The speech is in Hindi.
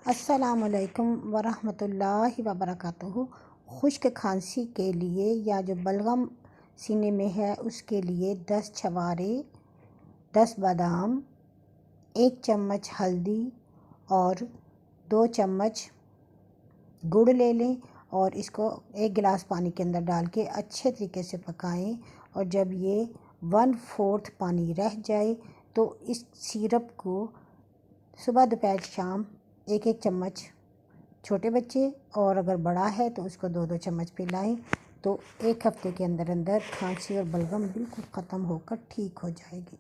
अस्सलामुअलैकुम वरहमतुल्लाहि वबरकातुहू। खुश्क खांसी के लिए या जो बलगम सीने में है उसके लिए 10 छवारे, 10 बादाम, 1 चम्मच हल्दी और 2 चम्मच गुड़ ले लें और इसको 1 गिलास पानी के अंदर डाल के अच्छे तरीके से पकाएं। और जब ये 1/4 पानी रह जाए तो इस सिरप को सुबह दोपहर शाम 1-1 चम्मच छोटे बच्चे और अगर बड़ा है तो उसको 2-2 चम्मच पिलाएं तो 1 हफ्ते के अंदर अंदर खांसी और बलगम बिल्कुल ख़त्म होकर ठीक हो जाएगी।